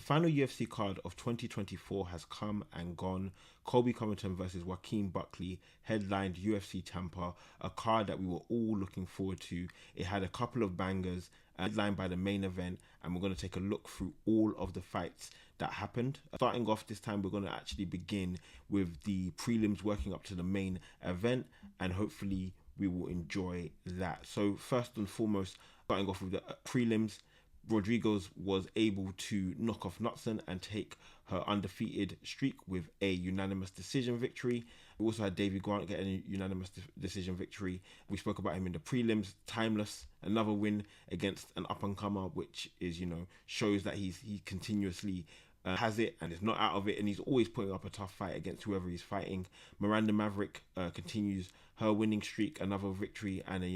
Final UFC card of 2024 has come and gone. Colby Covington versus Joaquin Buckley headlined UFC Tampa, a card that we were all looking forward to. It had a couple of bangers, headlined by the main event, and we're going to take a look through all of the fights that happened. Starting off this time, we're going to actually begin with the prelims working up to the main event, and hopefully we will enjoy that. So first and foremost, starting off with the prelims, Rodriguez was able to knock off Knutson and take her undefeated streak with a unanimous decision victory. We also had Davy Grant getting a unanimous decision victory. We spoke about him in the prelims. Timeless, another win against an up-and-comer, which is, shows that he continuously has it and is not out of it, and he's always putting up a tough fight against whoever he's fighting. Miranda Maverick continues her winning streak, another victory and a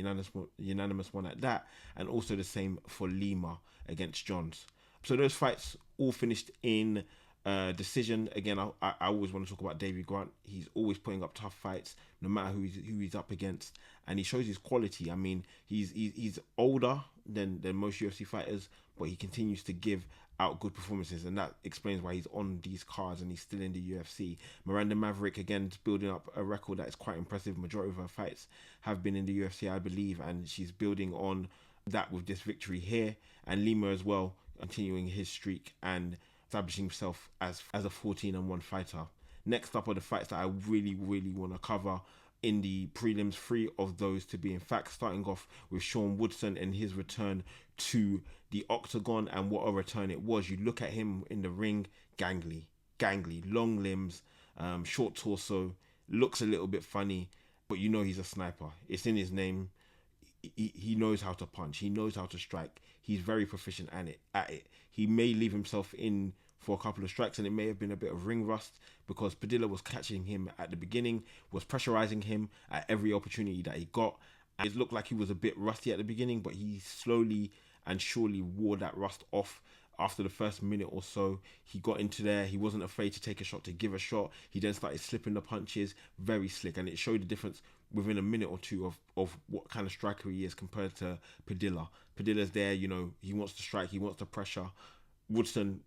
unanimous one at that, and also the same for Lima against Johns. So those fights all finished in decision. Again, I always want to talk about Davy Grant. He's always putting up tough fights, no matter who he's up against, and he shows his quality. I mean, he's older than most UFC fighters, but he continues to give out good performances, and that explains why he's on these cards and he's still in the UFC. Miranda Maverick, again, building up a record that is quite impressive. Majority of her fights have been in the UFC, I believe, and she's building on that with this victory here. And Lima as well, continuing his streak and establishing himself as a 14-1 fighter. Next up are the fights that I really want to cover in the prelims, 3 of those to be in fact, starting off with Sean Woodson and his return to the Octagon, and what a return it was. You look at him in the ring, gangly, long limbs, short torso, looks a little bit funny, but he's a sniper. It's in his name. He knows how to punch, he knows how to strike, he's very proficient at it. He may leave himself in for a couple of strikes, and it may have been a bit of ring rust because Padilla was catching him at the beginning, was pressurizing him at every opportunity that he got. And it looked like he was a bit rusty at the beginning, but he slowly and surely wore that rust off. After the first minute or so, he got into there. He wasn't afraid to take a shot, to give a shot. He then started slipping the punches, very slick, and it showed the difference within a minute or two of what kind of striker he is compared to Padilla. Padilla's there, he wants to strike, he wants to pressure. Woodson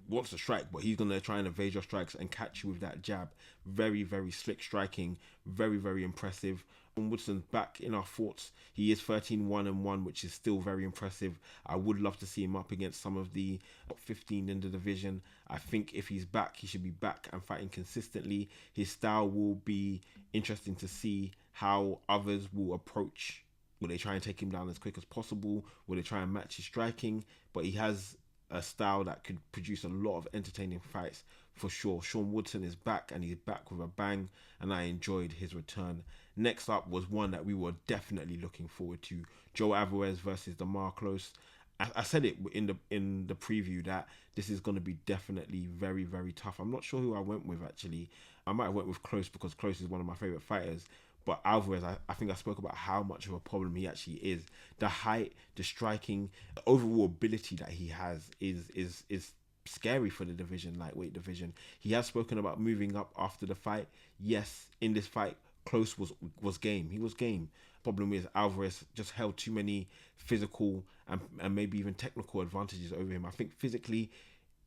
wants to strike, but he's going to try and evade your strikes and catch you with that jab. Very slick striking, very impressive. And Woodson's back in our thoughts. He is 13-1-1, which is still very impressive. I would love to see him up against some of the top 15 in the division. I think if he's back, he should be back and fighting consistently. His style will be interesting to see how others will approach. Will they try and take him down as quick as possible? Will they try and match his striking? But he has a style that could produce a lot of entertaining fights for sure. Sean Woodson is back, and he's back with a bang, and I enjoyed his return. Next up was one that we were definitely looking forward to: Joe Alvarez versus Damar Close. I said it in the preview that this is going to be definitely very tough. I'm not sure who I went with actually. I might have went with Close because Close is one of my favorite fighters. But Alvarez, I think I spoke about how much of a problem he actually is. The height, the striking, the overall ability that he has is scary for the lightweight division. He has spoken about moving up after the fight. Yes, in this fight, Close was game. He was game. Problem is Alvarez just held too many physical and maybe even technical advantages over him. I think physically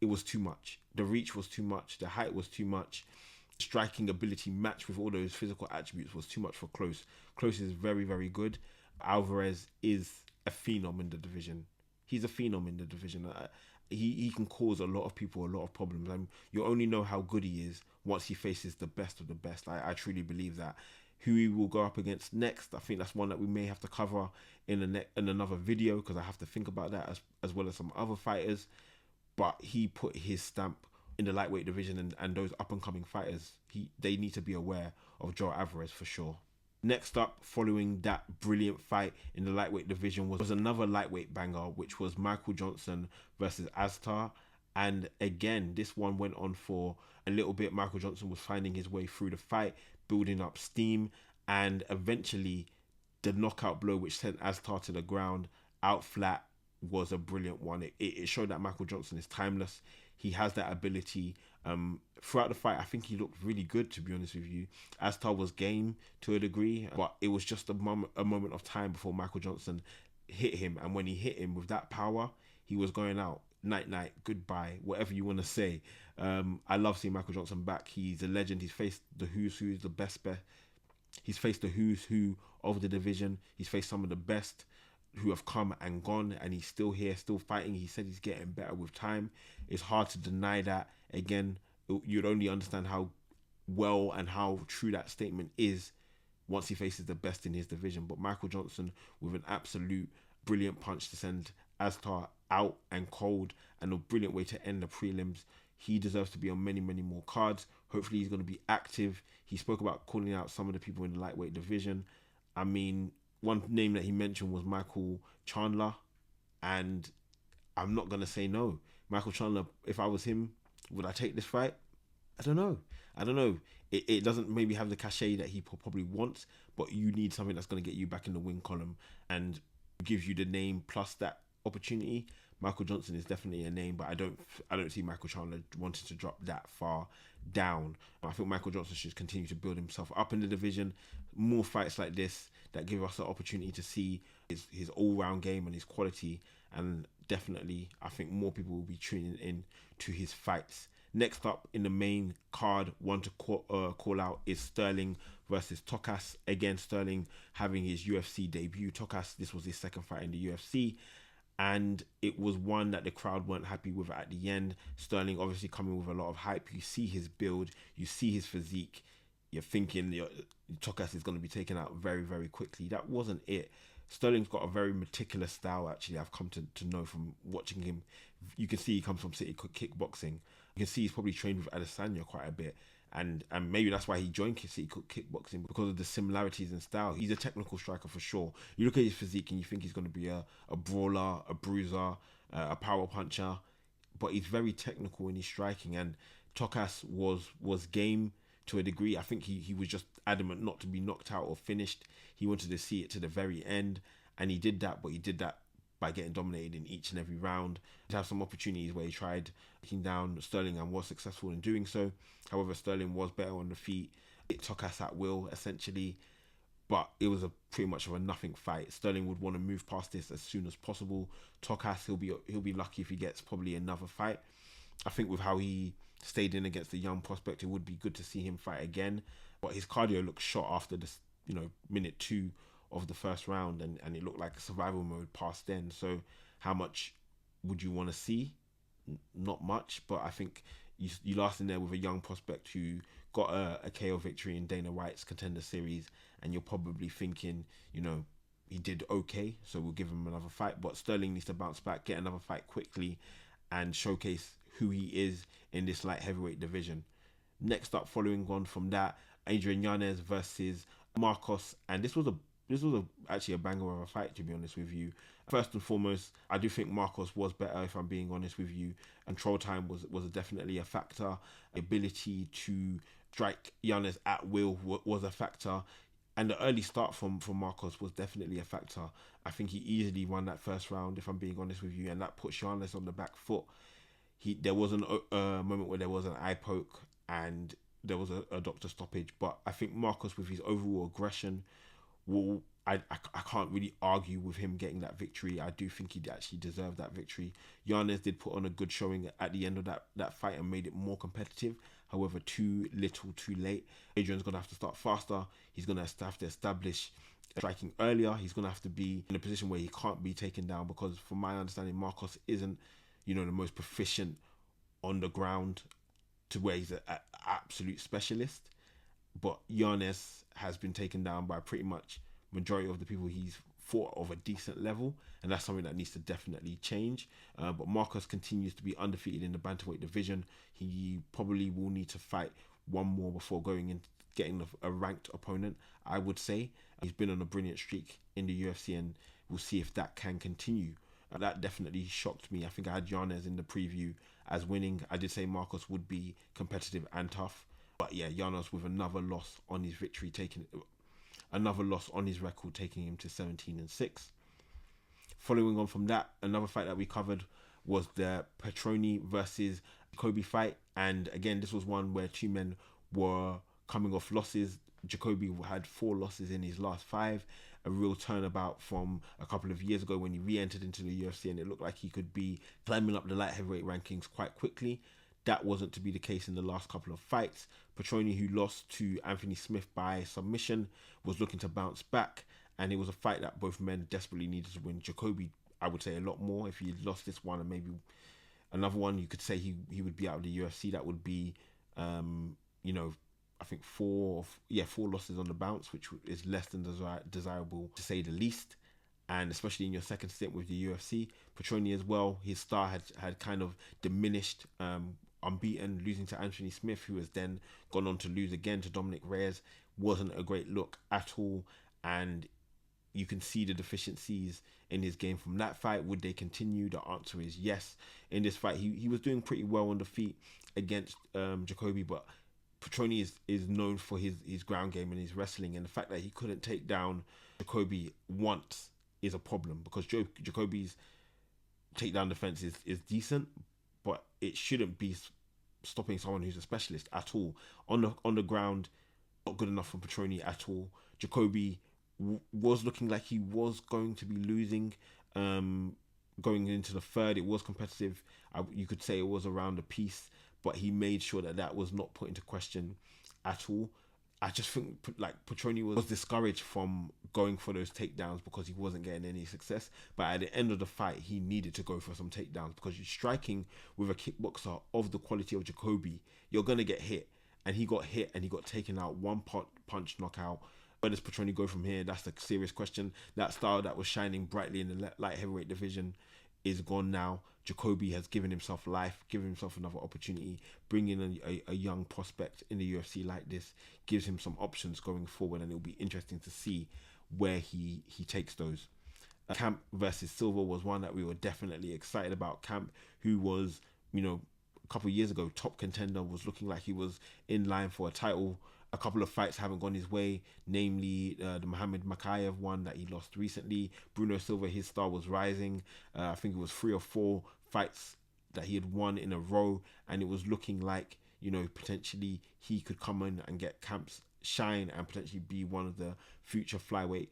it was too much. The reach was too much. The height was too much. Striking ability matched with all those physical attributes was too much for Close. Close is very good. Alvarez is a phenom in the division. He's a phenom in the division. He can cause a lot of people a lot of problems. You only know how good he is once he faces the best of the best. I truly believe that. Who he will go up against next, I think that's one that we may have to cover in another video, because I have to think about that as well as some other fighters. But he put his stamp in the lightweight division, and those up-and-coming fighters, they need to be aware of Joe Alvarez for sure. Next up, following that brilliant fight in the lightweight division, was another lightweight banger, which was Michael Johnson versus Azar. And again, this one went on for a little bit. Michael Johnson was finding his way through the fight, building up steam, and eventually the knockout blow which sent Azar to the ground out flat was a brilliant one. It showed that Michael Johnson is timeless. He has that ability. Throughout the fight, I think he looked really good, to be honest with you. Azar was game to a degree, but it was just a moment of time before Michael Johnson hit him. And when he hit him with that power, he was going out. night, goodbye, whatever you want to say. I love seeing Michael Johnson back. He's a legend. He's faced the who's who, the best. He's faced the who's who of the division. He's faced some of the best who have come and gone, and he's still here, still fighting. He said he's getting better with time. It's hard to deny that. Again, you'd only understand how well and how true that statement is once he faces the best in his division. But Michael Johnson with an absolute brilliant punch to send Azar out and cold, and a brilliant way to end the prelims. He deserves to be on many, many more cards. Hopefully he's going to be active. He spoke about calling out some of the people in the lightweight division. I mean, one name that he mentioned was Michael Chandler, and I'm not going to say no. Michael Chandler, if I was him, would I take this fight? I don't know. It doesn't maybe have the cachet that he probably wants, but you need something that's going to get you back in the win column and gives you the name plus that opportunity. Michael Johnson is definitely a name, but I don't see Michael Chandler wanting to drop that far down. I think Michael Johnson should continue to build himself up in the division. More fights like this that give us the opportunity to see his all-round game and his quality, and definitely I think more people will be tuning in to his fights. Next up in the main card, one to call out is Sterling versus Torres. Again, Sterling having his UFC debut. Torres, this was his second fight in the UFC, and it was one that the crowd weren't happy with at the end. Sterling obviously coming with a lot of hype. You see his build, you see his physique. You're thinking Torres is going to be taken out very, very quickly. That wasn't it. Sterling's got a very meticulous style, actually, I've come to know from watching him. You can see he comes from City Kickboxing. You can see he's probably trained with Adesanya quite a bit. And maybe that's why he joined City Kickboxing, because of the similarities in style. He's a technical striker for sure. You look at his physique and you think he's going to be a brawler, a bruiser, a power puncher. But he's very technical in his striking. And Torres was game to a degree. I think he was just adamant not to be knocked out or finished. He wanted to see it to the very end. And he did that, but he did that by getting dominated in each and every round. He had some opportunities where he tried taking down Sterling and was successful in doing so. However, Sterling was better on the feet. It took us at will, essentially. But it was pretty much of a nothing fight. Sterling would want to move past this as soon as possible. Torres, he'll be lucky if he gets probably another fight. I think with how he stayed in against the young prospect, it would be good to see him fight again. But his cardio looked shot after this, minute 2 of the first round, and it looked like survival mode past then. So how much would you want to see? Not much, but I think you last in there with a young prospect who got a KO victory in Dana White's Contender Series, and you're probably thinking, he did okay, so we'll give him another fight. But Sterling needs to bounce back, get another fight quickly, and showcase who he is in this light heavyweight division. Next up, following on from that, Adrian Yanz versus Marquez, and this was actually a banger of a fight, to be honest with you. First and foremost, I do think Marquez was better, if I'm being honest with you. Control time was definitely a factor. Ability to strike Yanz at will was a factor. And the early start from Marquez was definitely a factor. I think he easily won that first round, if I'm being honest with you, and that put Yanz on the back foot. There was a moment where there was an eye poke and there was a doctor stoppage, but I think Marquez, with his overall aggression, I can't really argue with him getting that victory. I do think he actually deserved that victory. Yanz did put on a good showing at the end of that fight and made it more competitive. However, too little, too late. Adrian's going to have to start faster. He's going to have to establish striking earlier. He's going to have to be in a position where he can't be taken down, because from my understanding, Marquez isn't, the most proficient on the ground to where he's an absolute specialist. But Yanz has been taken down by pretty much majority of the people he's fought of a decent level, and that's something that needs to definitely change. But Marquez continues to be undefeated in the bantamweight division. He probably will need to fight one more before going and getting a ranked opponent, I would say. He's been on a brilliant streak in the UFC, and we'll see if that can continue. That definitely shocked me. I think I had Yanz in the preview as winning. I did say Marquez would be competitive and tough, but yeah, Yanz with another loss on his record, taking him to 17-6. Following on from that, another fight that we covered was the Patron versus Jacoby fight, and again, this was one where two men were coming off losses. Jacoby had 4 losses in his last 5, a real turnabout from a couple of years ago when he re-entered into the UFC and it looked like he could be climbing up the light heavyweight rankings quite quickly. That wasn't to be the case in the last couple of fights. Patron, who lost to Anthony Smith by submission, was looking to bounce back, and it was a fight that both men desperately needed to win. Jacoby, I would say a lot more. If he lost this one and maybe another one, you could say he would be out of the UFC. That would be, I think four losses on the bounce, which is less than desirable to say the least. And especially in your second stint with the UFC, Petroni as well, his star had kind of diminished. Unbeaten, losing to Anthony Smith, who has then gone on to lose again to Dominic Reyes, wasn't a great look at all. And you can see the deficiencies in his game from that fight. Would they continue? The answer is yes. In this fight, he was doing pretty well on the feet against Jacoby, but Petroni is known for his ground game and his wrestling, and the fact that he couldn't take down Jacoby once is a problem, because Jacoby's takedown defense is decent, but it shouldn't be stopping someone who's a specialist at all. On the ground, not good enough for Petroni at all. Jacoby was looking like he was going to be losing going into the third. It was competitive. You could say it was around a piece, but he made sure that was not put into question at all. I just think like Petroni was discouraged from going for those takedowns because he wasn't getting any success. But at the end of the fight, he needed to go for some takedowns, because you're striking with a kickboxer of the quality of Jacoby, you're going to get hit. And he got hit and he got taken out, one punch knockout. Where does Petroni go from here? That's the serious question. That style that was shining brightly in the light heavyweight division is gone now. Jacoby has given himself life, given himself another opportunity. Bringing in a young prospect in the UFC like this gives him some options going forward, and it'll be interesting to see where he takes those. Camp versus Silva was one that we were definitely excited about. Camp, who was, a couple of years ago top contender, was looking like he was in line for a title. A couple of fights haven't gone his way, namely the Muhammad Makayev one that he lost recently. Bruno Silva, his star was rising. I think it was 3 or 4 fights that he had won in a row, and it was looking like, potentially he could come in and get Camp's shine and potentially be one of the future flyweight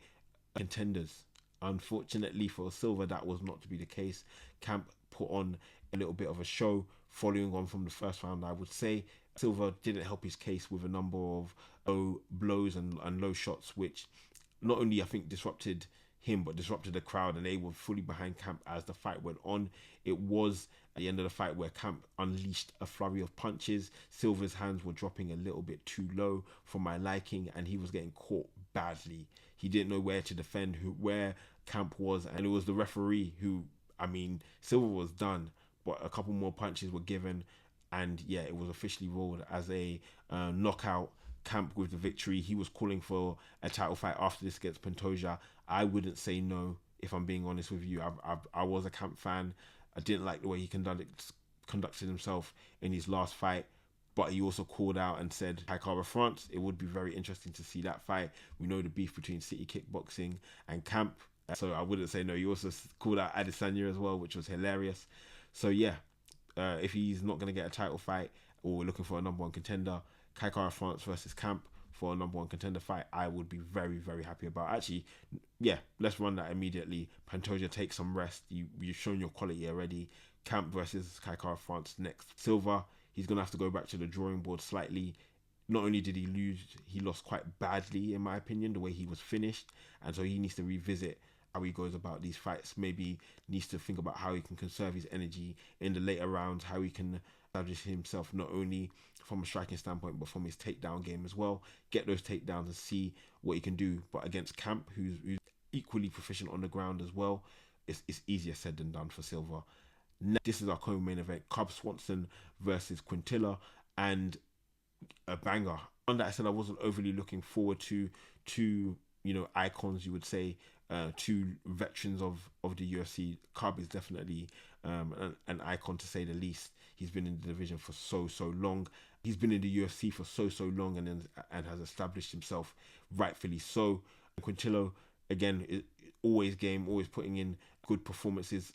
contenders. Unfortunately for Silva, that was not to be the case. Camp put on a little bit of a show following on from the first round, I would say. Silva didn't help his case with a number of low blows and low shots, which not only I think disrupted him but disrupted the crowd, and they were fully behind Camp as the fight went on. It was at the end of the fight where Camp unleashed a flurry of punches. Silva's hands were dropping a little bit too low for my liking, and he was getting caught badly. He didn't know where to defend, where Camp was, and it was the referee who, Silva was done, but a couple more punches were given, and yeah, it was officially ruled as a knockout. Camp with the victory. He was calling for a title fight after this against Pantoja. I wouldn't say no, if I'm being honest with you. I was a Camp fan. I didn't like the way he conducted himself in his last fight, but he also called out and said, Haikara France, it would be very interesting to see that fight. We know the beef between City Kickboxing and Camp, so I wouldn't say no. He also called out Adesanya as well, which was hilarious. So yeah, if he's not going to get a title fight, or we're looking for a number one contender, Kaikara France versus Camp for a number one contender fight, I would be very, very happy about. Actually, yeah, let's run that immediately. Pantoja, take some rest. You've shown your quality already. Camp versus Kaikara France next. Silva, he's going to have to go back to the drawing board slightly. Not only did he lose, he lost quite badly, in my opinion, the way he was finished. And so he needs to revisit how he goes about these fights. Maybe needs to think about how he can conserve his energy in the later rounds, how he can establish himself not only from a striking standpoint but from his takedown game as well. Get those takedowns and see what he can do. But against Camp, who's equally proficient on the ground as well, it's easier said than done for Silva. This is our co-main event, Swanson versus Quintilla, and a banger. On that, I said I wasn't overly looking forward to icons, you would say, two veterans of the UFC. Cub is definitely an icon, to say the least. He's been in the division for so long. He's been in the UFC for so long, and has established himself rightfully so. Quintilla, again, always game, always putting in good performances.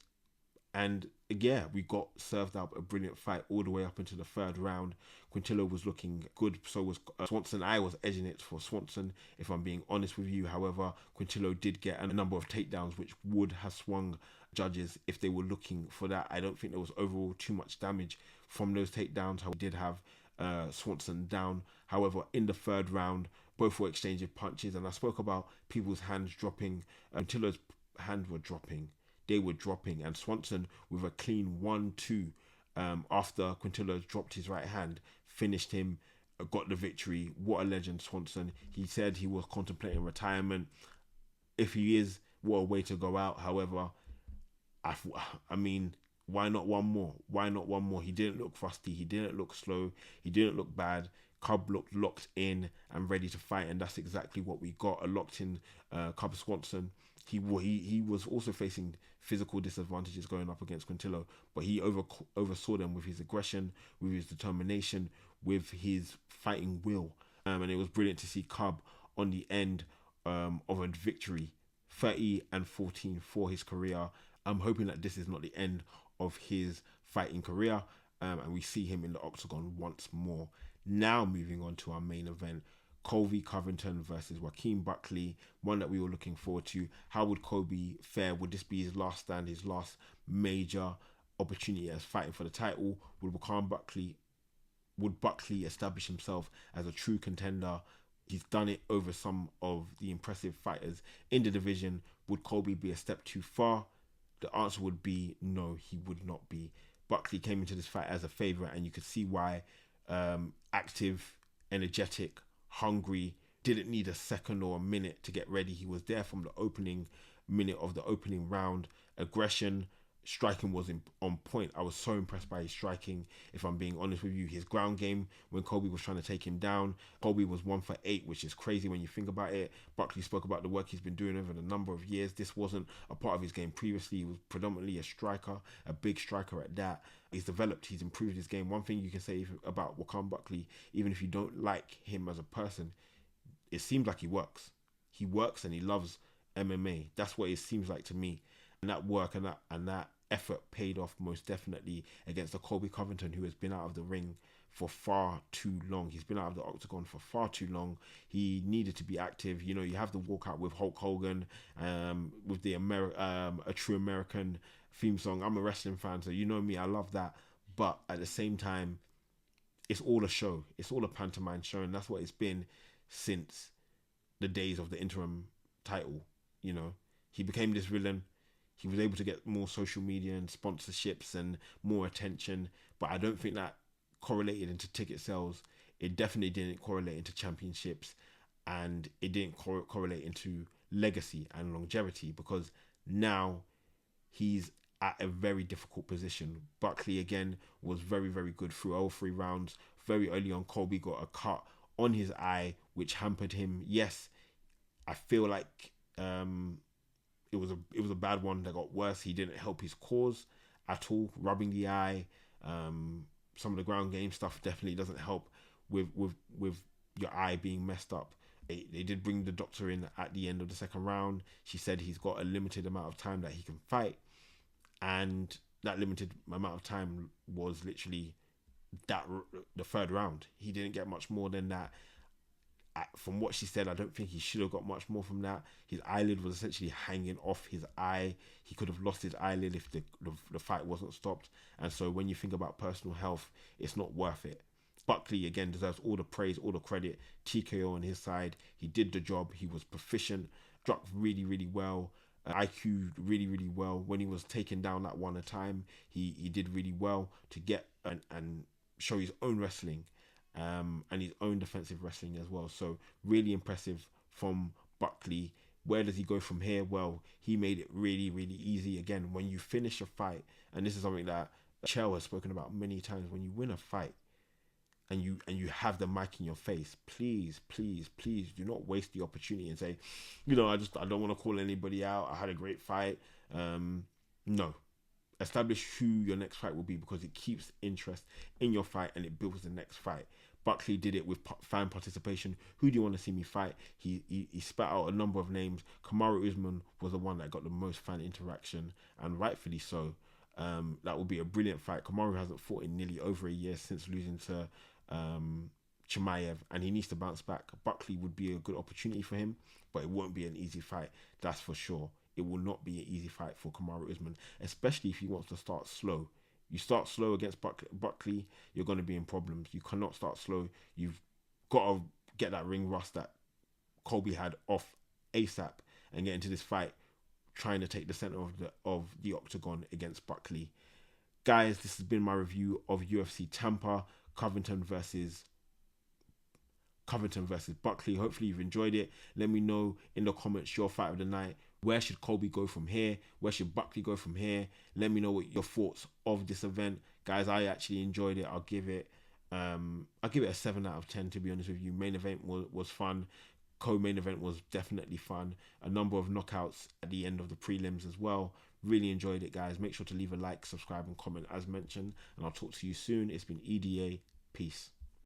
And yeah, we got served up a brilliant fight all the way up into the third round. Quintilla was looking good, so was Swanson. I was edging it for Swanson, if I'm being honest with you. However, Quintilla did get a number of takedowns, which would have swung judges if they were looking for that. I don't think there was overall too much damage from those takedowns. How we did have Swanson down. However, in the third round, both were exchanging punches, and I spoke about people's hands dropping. Quintilla's hands were dropping. They were dropping, and Swanson with a clean 1-2 after Quintilla dropped his right hand, finished him, got the victory. What a legend, Swanson. He said he was contemplating retirement. If he is, what a way to go out. However, I mean, why not one more? Why not one more? He didn't look frosty. He didn't look slow. He didn't look bad. Cub looked locked in and ready to fight, and that's exactly what we got. A locked in Cub Swanson. He was also facing physical disadvantages going up against Quintilla, but he oversaw them with his aggression, with his determination, with his fighting will. And it was brilliant to see Cub on the end of a victory, 30-14 for his career. I'm hoping that this is not the end of his fighting career, and we see him in the Octagon once more. Now moving on to our main event, Colby Covington versus Joaquin Buckley, one that we were looking forward to. How would Colby fare? Would this be his last stand, his last major opportunity as fighting for the title? Would Buckley establish himself as a true contender? He's done it over some of the impressive fighters in the division. Would Colby be a step too far? The answer would be no, he would not be. Buckley came into this fight as a favourite, and you could see why. Active, energetic, hungry, didn't need a second or a minute to get ready. He was there from the opening minute of the opening round. Aggression, striking was on point. I was so impressed by his striking, if I'm being honest with you. His ground game, when Colby was trying to take him down, Colby was 1 for 8, which is crazy when you think about it. Buckley spoke about the work he's been doing over the number of years. This wasn't a part of his game previously. He was predominantly a striker, a big striker at that. He's developed, he's improved his game. One thing you can say about Joaquin Buckley, even if you don't like him as a person, it seems like he works. He works and he loves MMA. That's what it seems like to me. And that work and that effort paid off most definitely against a Colby Covington who has been out of the ring for far too long. He's been out of the Octagon for far too long. He needed to be active. You know, you have the walkout with Hulk Hogan, with the a true American theme song. I'm a wrestling fan, so you know me, I love that. But at the same time, it's all a show. It's all a pantomime show, and that's what it's been since the days of the interim title. You know, he became this villain. He was able to get more social media and sponsorships and more attention, but I don't think that correlated into ticket sales. It definitely didn't correlate into championships, and it didn't correlate into legacy and longevity, because now he's at a very difficult position. Buckley again was very, very good through all 3 rounds. Very early on, Colby got a cut on his eye, which hampered him. Yes, I feel like it was a bad one that got worse. He didn't help his cause at all. Rubbing the eye, some of the ground game stuff definitely doesn't help with your eye being messed up. They did bring the doctor in at the end of the second round. She said he's got a limited amount of time that he can fight, and that limited amount of time was literally the third round. He didn't get much more than that. From what she said, I don't think he should have got much more from that. His eyelid was essentially hanging off his eye. He could have lost his eyelid if the fight wasn't stopped. And so when you think about personal health, it's not worth it. Buckley, again, deserves all the praise, all the credit. TKO on his side. He did the job. He was proficient, struck really, really well. IQ really, really well. When he was taking down that one at a time, he did really well to get and show his own wrestling. And his own defensive wrestling as well. So really impressive from Buckley. Where does he go from here? Well, he made it really, really easy. Again, when you finish a fight, and this is something that Chell has spoken about many times, when you win a fight and you have the mic in your face, please, please, please do not waste the opportunity and say, I don't want to call anybody out. I had a great fight. No. Establish who your next fight will be, because it keeps interest in your fight and it builds the next fight. Buckley did it with fan participation. Who do you want to see me fight? He spat out a number of names. Kamaru Usman was the one that got the most fan interaction, and rightfully so. That would be a brilliant fight. Kamaru hasn't fought in nearly over a year since losing to Chimaev, and he needs to bounce back. Buckley would be a good opportunity for him, but it won't be an easy fight, that's for sure. It will not be an easy fight for Kamaru Usman, especially if he wants to start slow. You start slow against Buckley, you're going to be in problems. You cannot start slow. You've got to get that ring rust that Colby had off ASAP and get into this fight trying to take the center of the octagon against Buckley. Guys, this has been my review of UFC Tampa, Covington versus Buckley. Hopefully you've enjoyed it. Let me know in the comments your fight of the night. Where should Colby go from here? Where should Buckley go from here? Let me know what your thoughts of this event. Guys, I actually enjoyed it. I'll give it a 7 out of 10, to be honest with you. Main event was fun. Co-main event was definitely fun. A number of knockouts at the end of the prelims as well. Really enjoyed it, guys. Make sure to leave a like, subscribe, and comment as mentioned. And I'll talk to you soon. It's been EDA. Peace.